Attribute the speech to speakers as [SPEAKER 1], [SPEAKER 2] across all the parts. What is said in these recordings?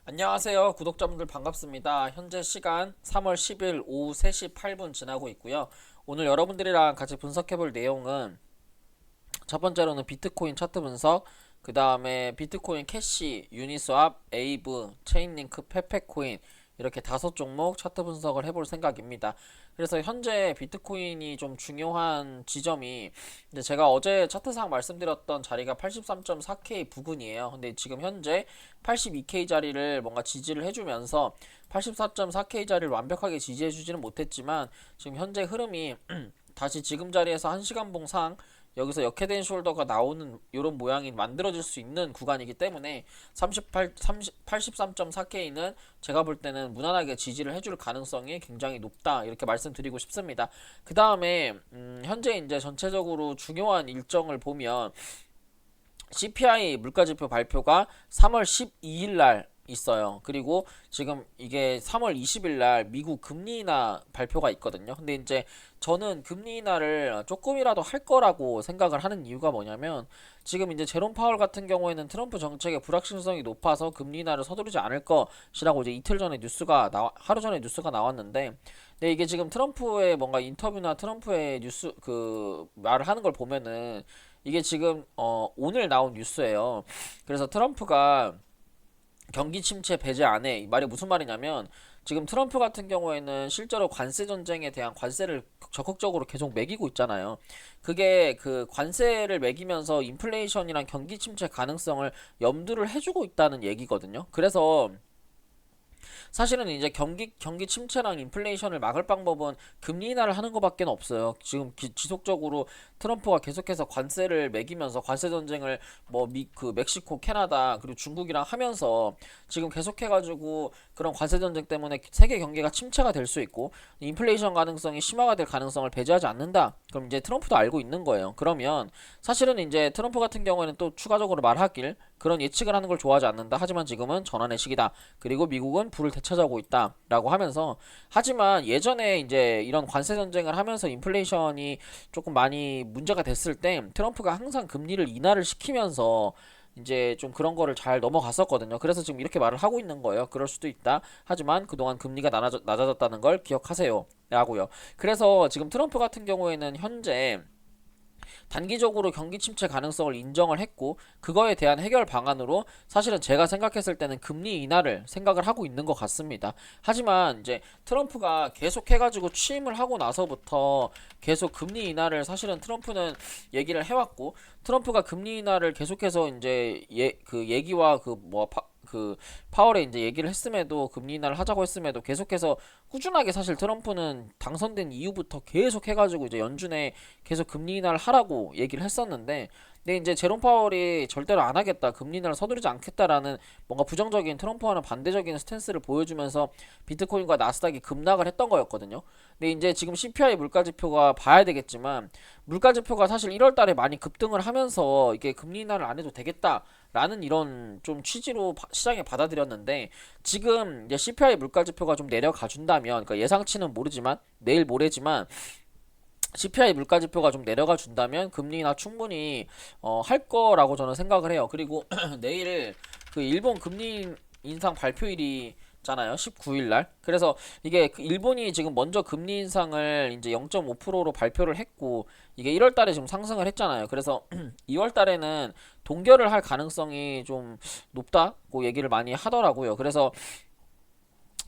[SPEAKER 1] 안녕하세요. 구독자분들 반갑습니다. 현재 시간 3월 10일 오후 3시 8분 지나고 있고요. 오늘 여러분들이랑 같이 분석해 볼 내용은 첫 번째로는 비트코인 차트 분석, 그 다음에 비트코인 캐시, 유니스왑, 에이브, 체인링크, 페페코인 이렇게 다섯 종목 차트 분석을 해볼 생각입니다. 그래서 현재 비트코인이 좀 중요한 지점이 이제 제가 어제 차트상 말씀드렸던 자리가 83.4K 부근이에요. 근데 지금 현재 82K 자리를 뭔가 지지를 해주면서 84.4K 자리를 완벽하게 지지해주지는 못했지만 지금 현재 흐름이 다시 지금 자리에서 1시간 봉상 여기서 역헤드앤 숄더가 나오는 이런 모양이 만들어질 수 있는 구간이기 때문에 83.4K는 제가 볼 때는 무난하게 지지를 해줄 가능성이 굉장히 높다 이렇게 말씀드리고 싶습니다. 그 다음에 현재 이제 전체적으로 중요한 일정을 보면 CPI 물가지표 발표가 3월 12일 날 있어요. 그리고 지금 이게 3월 20일 날 미국 금리 인하 발표가 있거든요. 근데 이제 저는 금리 인하를 조금이라도 할 거라고 생각을 하는 이유가 뭐냐면 지금 이제 제롬 파월 같은 경우에는 트럼프 정책의 불확실성이 높아서 금리 인하를 서두르지 않을 것이라고 이제 이틀 전에 하루 전에 뉴스가 나왔는데 근데 이게 지금 트럼프의 뭔가 인터뷰나 트럼프의 뉴스 그 말을 하는 걸 보면은 이게 지금 오늘 나온 뉴스예요. 그래서 트럼프가 경기 침체 배제 안에 이 말이 무슨 말이냐면 지금 트럼프 같은 경우에는 실제로 관세 전쟁에 대한 관세를 적극적으로 계속 매기고 있잖아요. 그게 그 관세를 매기면서 인플레이션이랑 경기 침체 가능성을 염두를 해주고 있다는 얘기거든요. 그래서 사실은 이제 경기 침체랑 인플레이션을 막을 방법은 금리 인하를 하는 것밖에 없어요. 지금 지속적으로 트럼프가 계속해서 관세를 매기면서 관세 전쟁을 그 멕시코, 캐나다 그리고 중국이랑 하면서 지금 계속해가지고 그런 관세 전쟁 때문에 세계 경제가 침체가 될 수 있고 인플레이션 가능성이 심화가 될 가능성을 배제하지 않는다. 그럼 이제 트럼프도 알고 있는 거예요. 그러면 사실은 이제 트럼프 같은 경우에는 또 추가적으로 말하길 그런 예측을 하는 걸 좋아하지 않는다. 하지만 지금은 전환의 시기다. 그리고 미국은 불을 되찾아오고 있다라고 하면서 하지만 예전에 이제 이런 관세 전쟁을 하면서 인플레이션이 조금 많이 문제가 됐을 때 트럼프가 항상 금리를 인하를 시키면서 이제 좀 그런 거를 잘 넘어갔었거든요. 그래서 지금 이렇게 말을 하고 있는 거예요. 그럴 수도 있다. 하지만 그동안 금리가 낮아졌다는 걸 기억하세요. 라고요. 그래서 지금 트럼프 같은 경우에는 현재 단기적으로 경기 침체 가능성을 인정을 했고 그거에 대한 해결 방안으로 사실은 제가 생각했을 때는 금리 인하를 생각을 하고 있는 것 같습니다. 하지만 이제 트럼프가 계속 해가지고 취임을 하고 나서부터 계속 금리 인하를 사실은 트럼프는 얘기를 해왔고 트럼프가 금리 인하를 계속해서 이제 그 얘기와 그 파월에 이제 얘기를 했음에도 금리 인하를 하자고 했음에도 계속해서 꾸준하게 사실 트럼프는 당선된 이후부터 계속 해가지고 이제 연준에 계속 금리 인하를 하라고 얘기를 했었는데 근데 이제 제롬 파월이 절대로 안 하겠다 금리 인하를 서두르지 않겠다라는 뭔가 부정적인 트럼프와는 반대적인 스탠스를 보여주면서 비트코인과 나스닥이 급락을 했던 거였거든요. 근데 이제 지금 CPI 물가지표가 봐야 되겠지만 물가지표가 사실 1월 달에 많이 급등을 하면서 이게 금리 인하를 안 해도 되겠다라는 이런 좀 취지로 시장에 받아들였는데 지금 이제 CPI 물가지표가 좀 내려가 준다면 그러니까 예상치는 모르지만 내일 모레지만 CPI 물가지표가 좀 내려가 준다면 금리 인하 충분히 할 거라고 저는 생각을 해요. 그리고 내일 그 일본 금리 인상 발표일이 잖아요. 19일 날. 그래서 이게 그 일본이 지금 먼저 금리 인상을 이제 0.5%로 발표를 했고 이게 1월 달에 지금 상승을 했잖아요. 그래서 2월 달에는 동결을 할 가능성이 좀 높다고 얘기를 많이 하더라고요. 그래서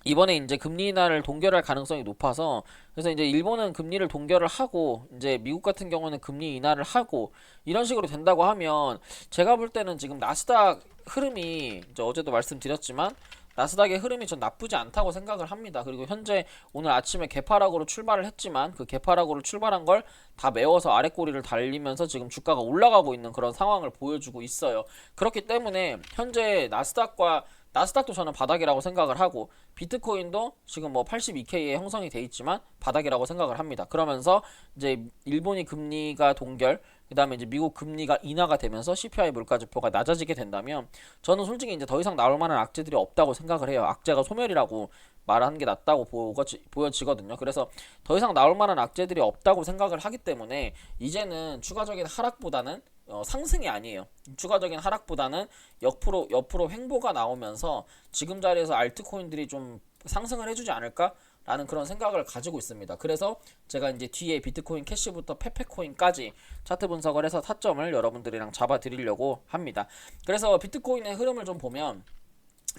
[SPEAKER 1] 이번에 이제 금리 인하를 동결할 가능성이 높아서 그래서 이제 일본은 금리를 동결을 하고 이제 미국 같은 경우는 금리 인하를 하고 이런 식으로 된다고 하면 제가 볼 때는 지금 나스닥 흐름이 이제 어제도 말씀드렸지만 나스닥의 흐름이 전 나쁘지 않다고 생각을 합니다. 그리고 현재 오늘 아침에 개파락으로 출발을 했지만 그 개파락으로 출발한 걸 다 메워서 아래 꼬리를 달리면서 지금 주가가 올라가고 있는 그런 상황을 보여주고 있어요. 그렇기 때문에 현재 나스닥도 저는 바닥이라고 생각을 하고 비트코인도 지금 뭐 82K에 형성이 돼 있지만 바닥이라고 생각을 합니다. 그러면서 이제 일본이 금리가 동결 그다음에 이제 미국 금리가 인하가 되면서 CPI 물가지표가 낮아지게 된다면 저는 솔직히 이제 더 이상 나올 만한 악재들이 없다고 생각을 해요. 악재가 소멸이라고 말하는 게 낫다고 보여지거든요. 그래서 더 이상 나올 만한 악재들이 없다고 생각을 하기 때문에 이제는 추가적인 하락보다는 상승이 아니에요. 추가적인 하락보다는 옆으로 횡보가 나오면서 지금 자리에서 알트코인들이 좀 상승을 해주지 않을까? 라는 그런 생각을 가지고 있습니다. 그래서 제가 이제 뒤에 비트코인 캐시부터 페페코인까지 차트 분석을 해서 타점을 여러분들이랑 잡아 드리려고 합니다. 그래서 비트코인의 흐름을 좀 보면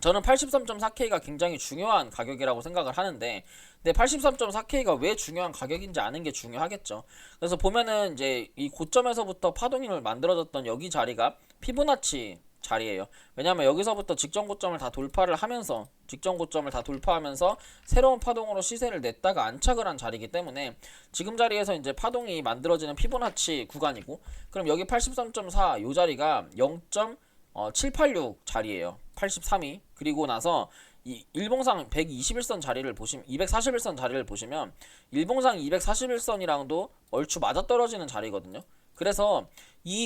[SPEAKER 1] 저는 83.4K가 굉장히 중요한 가격이라고 생각을 하는데, 근데 83.4K가 왜 중요한 가격인지 아는 게 중요하겠죠. 그래서 보면은 이제 이 고점에서부터 파동을 만들어졌던 여기 자리가 피보나치 자리예요. 왜냐하면 여기서부터 직전 고점을 다 돌파하면서 새로운 파동으로 시세를 냈다가 안착을 한 자리이기 때문에 지금 자리에서 이제 파동이 만들어지는 피보나치 구간이고, 그럼 여기 83.4 요 자리가 0.786 자리예요. 83이. 그리고 나서 이 일봉상 121선 자리를 보시면 241선 자리를 보시면 일봉상 241선이랑도 얼추 맞아떨어지는 자리거든요. 그래서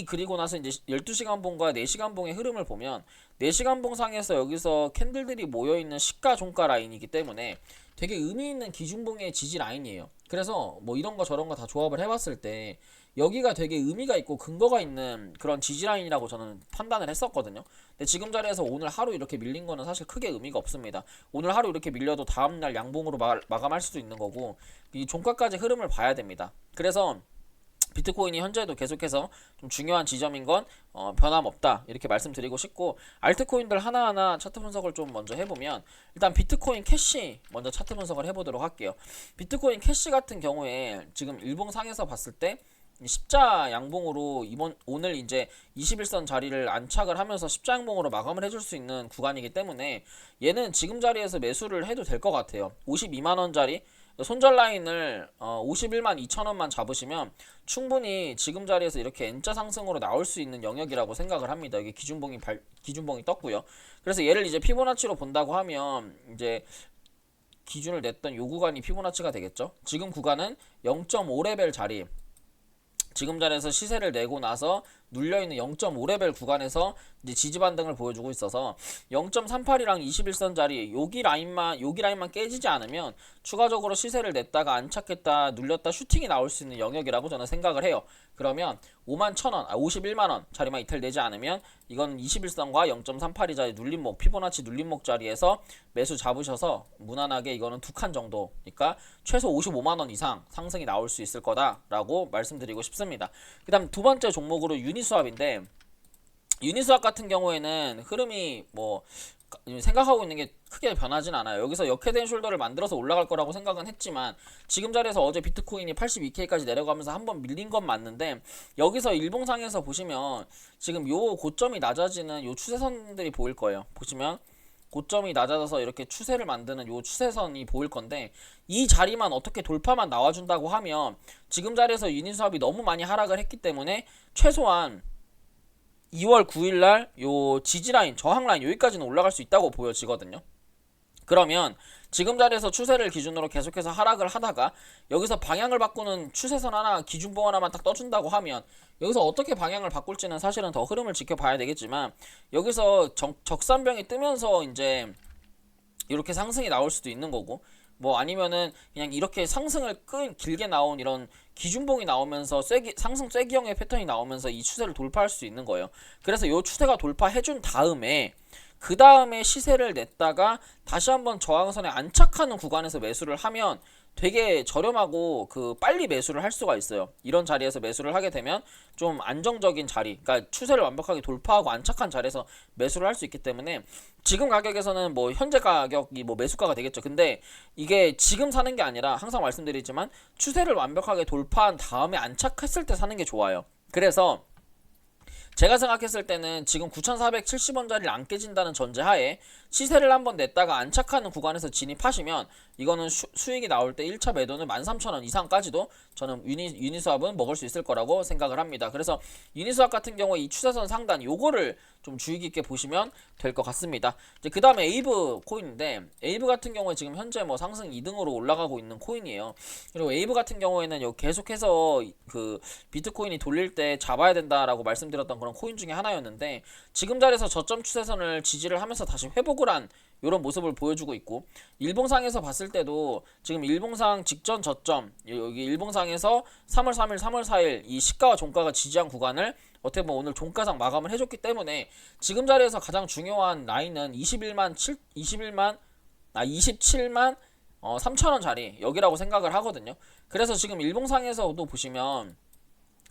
[SPEAKER 1] 그리고 나서 이제 12시간 봉과 4시간 봉의 흐름을 보면 4시간 봉상에서 여기서 캔들들이 모여있는 시가 종가 라인이기 때문에 되게 의미 있는 기준봉의 지지 라인이에요. 그래서 뭐 이런 거 저런 거 다 조합을 해봤을 때 여기가 되게 의미가 있고 근거가 있는 그런 지지 라인이라고 저는 판단을 했었거든요. 근데 지금 자리에서 오늘 하루 이렇게 밀린 거는 사실 크게 의미가 없습니다. 오늘 하루 이렇게 밀려도 다음날 양봉으로 마감할 수도 있는 거고, 이 종가까지 흐름을 봐야 됩니다. 그래서 비트코인이 현재도 계속해서 좀 중요한 지점인 건 변함없다 이렇게 말씀드리고 싶고, 알트코인들 하나하나 차트 분석을 좀 먼저 해보면 일단 비트코인 캐시 먼저 차트 분석을 해보도록 할게요. 비트코인 캐시 같은 경우에 지금 일봉상에서 봤을 때 십자 양봉으로 오늘 이제 21선 자리를 안착을 하면서 십자 양봉으로 마감을 해줄 수 있는 구간이기 때문에 얘는 지금 자리에서 매수를 해도 될 것 같아요. 52만원짜리 손절 라인을 51만 2천원만 잡으시면 충분히 지금 자리에서 이렇게 N자 상승으로 나올 수 있는 영역이라고 생각을 합니다. 이게 기준봉이 떴고요. 그래서 얘를 이제 피보나치로 본다고 하면 이제 기준을 냈던 요 구간이 피보나치가 되겠죠. 지금 구간은 0.5레벨 자리, 지금 자리에서 시세를 내고 나서 눌려있는 0.5레벨 구간에서 이제 지지 반등을 보여주고 있어서 0.38이랑 21선 자리 여기 라인만 깨지지 않으면 추가적으로 시세를 냈다가 안착했다 눌렸다 슈팅이 나올 수 있는 영역이라고 저는 생각을 해요. 그러면 51만원 자리만 이탈 되지 않으면 이건 21선과 0.38이 자리 눌림목, 피보나치 눌림목 자리에서 매수 잡으셔서 무난하게 이거는 두 칸 정도니까 최소 55만원 이상 상승이 나올 수 있을 거다라고 말씀드리고 싶습니다. 그 다음 두 번째 종목으로 유니스왑인데, 유니스왑 같은 경우에는 흐름이 뭐 생각하고 있는 게 크게 변하진 않아요. 여기서 역헤드앤 숄더를 만들어서 올라갈 거라고 생각은 했지만 지금 자리에서 어제 비트코인이 82K까지 내려가면서 한번 밀린 건 맞는데, 여기서 일봉상에서 보시면 지금 요 고점이 낮아지는 요 추세선들이 보일 거예요. 보시면 고점이 낮아져서 이렇게 추세를 만드는 요 추세선이 보일 건데, 이 자리만 어떻게 돌파만 나와준다고 하면 지금 자리에서 유니스왑이 너무 많이 하락을 했기 때문에 최소한 2월 9일날 요 지지라인, 저항라인 여기까지는 올라갈 수 있다고 보여지거든요. 그러면 지금 자리에서 추세를 기준으로 계속해서 하락을 하다가 여기서 방향을 바꾸는 추세선 하나, 기준봉 하나만 딱 떠준다고 하면 여기서 어떻게 방향을 바꿀지는 사실은 더 흐름을 지켜봐야 되겠지만, 여기서 적산병이 뜨면서 이제 이렇게 상승이 나올 수도 있는 거고, 뭐 아니면은 그냥 이렇게 상승을 길게 나온 이런 기준봉이 나오면서 상승 쐐기형의 패턴이 나오면서 이 추세를 돌파할 수 있는 거예요. 그래서 이 추세가 돌파해준 다음에 그 다음에 시세를 냈다가 다시 한번 저항선에 안착하는 구간에서 매수를 하면 되게 저렴하고 빨리 매수를 할 수가 있어요. 이런 자리에서 매수를 하게 되면 좀 안정적인 자리, 그러니까 추세를 완벽하게 돌파하고 안착한 자리에서 매수를 할 수 있기 때문에 지금 가격에서는 뭐 현재 가격이 뭐 매수가가 되겠죠. 근데 이게 지금 사는 게 아니라 항상 말씀드리지만 추세를 완벽하게 돌파한 다음에 안착했을 때 사는 게 좋아요. 그래서 제가 생각했을 때는 지금 9,470원짜리를 안 깨진다는 전제하에 시세를 한번 냈다가 안착하는 구간에서 진입하시면 이거는 수익이 나올 때 1차 매도는 13,000원 이상까지도 저는 유니스왑은 먹을 수 있을 거라고 생각을 합니다. 그래서 유니스왑 같은 경우에 이 추세선 상단 요거를 좀 주의 깊게 보시면 될 것 같습니다. 이제 그 다음에 에이브 코인인데, 에이브 같은 경우에 지금 현재 뭐 상승 2등으로 올라가고 있는 코인이에요. 그리고 에이브 같은 경우에는 계속해서 비트코인이 돌릴 때 잡아야 된다라고 말씀드렸던 그런 코인 중에 하나였는데, 지금 자리에서 저점 추세선을 지지를 하면서 다시 회복을 한 이런 모습을 보여주고 있고, 일봉상에서 봤을 때도 지금 일봉상 직전 저점, 여기 일봉상에서 3월 3일, 3월 4일 이 시가와 종가가 지지한 구간을 어떻게 보면 오늘 종가상 마감을 해줬기 때문에 지금 자리에서 가장 중요한 라인은 27만 3천원 자리 여기라고 생각을 하거든요. 그래서 지금 일봉상에서도 보시면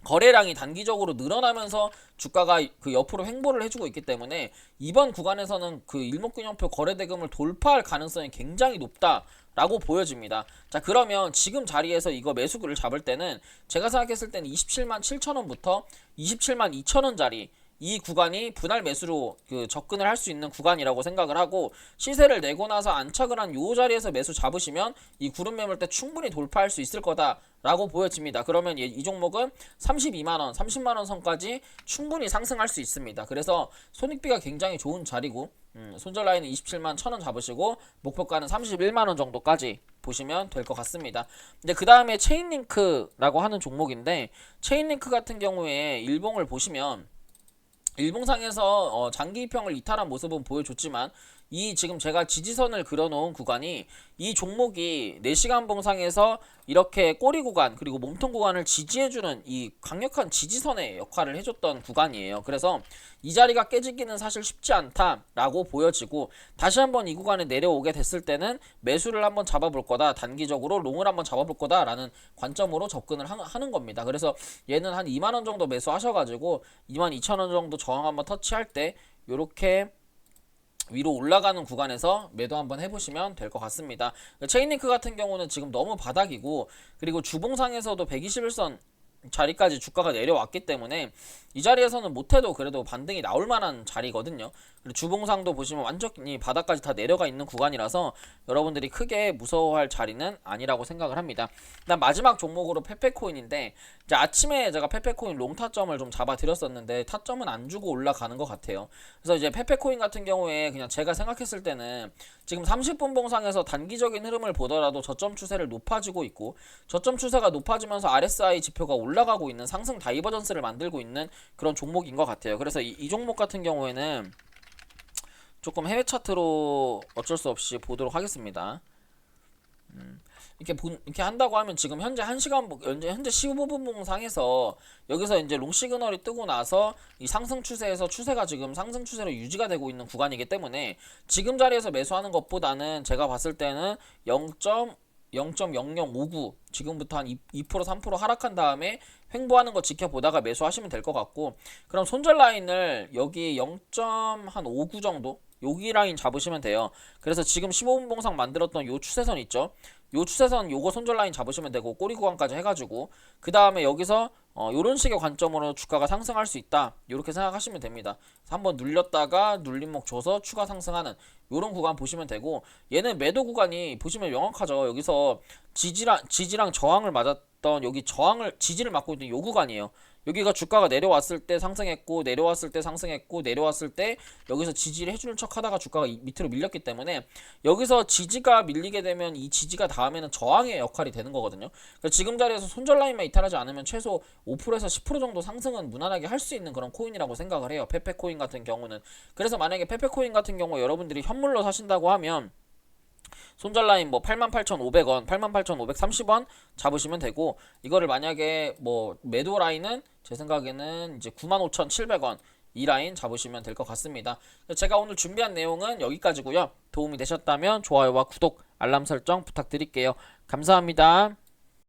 [SPEAKER 1] 거래량이 단기적으로 늘어나면서 주가가 그 옆으로 횡보를 해주고 있기 때문에 이번 구간에서는 그 일목균형표 거래대금을 돌파할 가능성이 굉장히 높다라고 보여집니다. 자, 그러면 지금 자리에서 이거 매수를 잡을 때는 제가 생각했을 때는 27만 7천원부터 27만 2천원 자리 이 구간이 분할 매수로 그 접근을 할 수 있는 구간이라고 생각을 하고, 시세를 내고 나서 안착을 한 요 자리에서 매수 잡으시면 이 구름 매물대 충분히 돌파할 수 있을 거다라고 보여집니다. 그러면 이 종목은 32만원, 30만원 선까지 충분히 상승할 수 있습니다. 그래서 손익비가 굉장히 좋은 자리고, 손절 라인은 27만 1천원 잡으시고 목표가는 31만원 정도까지 보시면 될 것 같습니다. 이제 그 다음에 체인링크라고 하는 종목인데, 체인링크 같은 경우에 일봉을 보시면 일봉상에서 장기 이평을 이탈한 모습은 보여줬지만, 이 지금 제가 지지선을 그려놓은 구간이 이 종목이 4시간 봉상에서 이렇게 꼬리 구간 그리고 몸통 구간을 지지해주는 이 강력한 지지선의 역할을 해줬던 구간이에요. 그래서 이 자리가 깨지기는 사실 쉽지 않다라고 보여지고, 다시 한번 이 구간에 내려오게 됐을 때는 매수를 한번 잡아볼 거다, 단기적으로 롱을 한번 잡아볼 거다 라는 관점으로 접근을 하는 겁니다. 그래서 얘는 한 2만원 정도 매수하셔가지고 22,000원 정도 저항 한번 터치할 때 요렇게 위로 올라가는 구간에서 매도 한번 해보시면 될 것 같습니다. 체인링크 같은 경우는 지금 너무 바닥이고, 그리고 주봉상에서도 121선 자리까지 주가가 내려왔기 때문에 이 자리에서는 못해도 그래도 반등이 나올 만한 자리거든요. 그리고 주봉상도 보시면 완전히 바닥까지 다 내려가 있는 구간이라서 여러분들이 크게 무서워할 자리는 아니라고 생각을 합니다. 그다음 마지막 종목으로 페페코인인데, 이제 아침에 제가 페페코인 롱 타점을 좀 잡아 드렸었는데 타점은 안 주고 올라가는 것 같아요. 그래서 이제 페페코인 같은 경우에 그냥 제가 생각했을 때는 지금 30분 봉상에서 단기적인 흐름을 보더라도 저점 추세를 높아지고 있고, 저점 추세가 높아지면서 RSI 지표가 올라가고 있는 상승 다이버전스를 만들고 있는 그런 종목인 것 같아요. 그래서 이 종목 같은 경우에는 조금 해외 차트로 어쩔 수 없이 보도록 하겠습니다. 이렇게 한다고 하면 지금 현재 1시간, 현재 15분 봉상에서 여기서 이제 롱 시그널이 뜨고 나서 이 상승 추세에서 추세가 지금 상승 추세로 유지가 되고 있는 구간이기 때문에 지금 자리에서 매수하는 것보다는 제가 봤을 때는 0.0059 지금부터 한 2% 3% 하락한 다음에 횡보하는 거 지켜보다가 매수하시면 될 것 같고, 그럼 손절 라인을 여기 0.59 정도 여기 라인 잡으시면 돼요. 그래서 지금 15분 봉상 만들었던 요 추세선 있죠, 요 추세선 요거 손절 라인 잡으시면 되고, 꼬리 구간까지 해가지고 그 다음에 여기서 요런 식의 관점으로 주가가 상승할 수 있다 요렇게 생각하시면 됩니다. 한번 눌렸다가 눌림목 줘서 추가 상승하는 요런 구간 보시면 되고, 얘는 매도 구간이 보시면 명확하죠. 여기서 지지랑 저항을 맞았던, 여기 지지를 맞고 있는 요 구간이에요. 여기가 주가가 내려왔을 때 상승했고, 내려왔을 때 상승했고, 내려왔을 때 여기서 지지를 해주는 척 하다가 주가가 밑으로 밀렸기 때문에, 여기서 지지가 밀리게 되면 이 지지가 다음에는 저항의 역할이 되는 거거든요. 그러니까 지금 자리에서 손절 라인만 이탈하지 않으면 최소 5%에서 10% 정도 상승은 무난하게 할 수 있는 그런 코인이라고 생각을 해요, 페페코인 같은 경우는. 그래서 만약에 페페코인 같은 경우 여러분들이 현물로 사신다고 하면 손절 라인 뭐 88,500원, 88,530원 잡으시면 되고, 이거를 만약에 뭐 매도 라인은 제 생각에는 이제 95,700원 이 라인 잡으시면 될 것 같습니다. 제가 오늘 준비한 내용은 여기까지고요. 도움이 되셨다면 좋아요와 구독, 알람 설정 부탁드릴게요. 감사합니다.